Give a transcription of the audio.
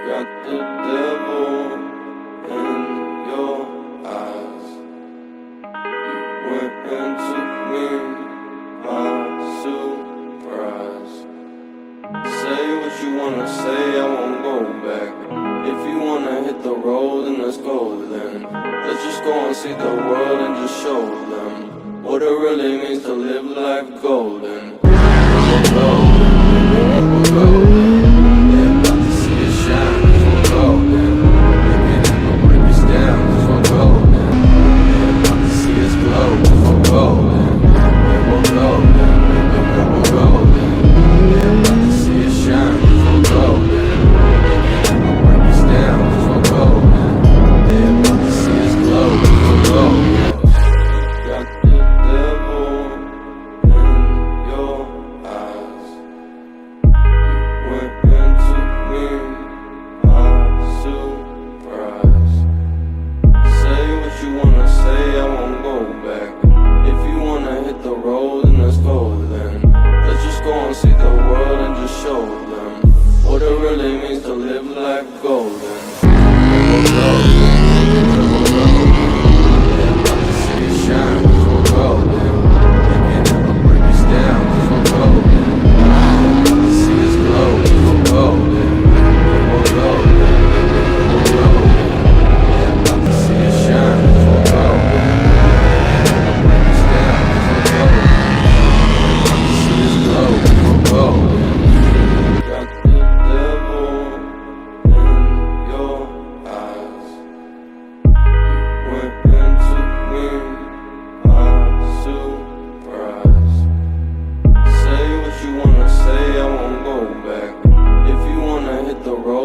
Got the devil in your eyes. You went and took me by surprise. Say what you wanna say, I won't go back. If you wanna hit the road, then let's go then. Let's just go and see the world and just show them what it really means to live life golden. See the world and just show them what it really means to live life golden. The road.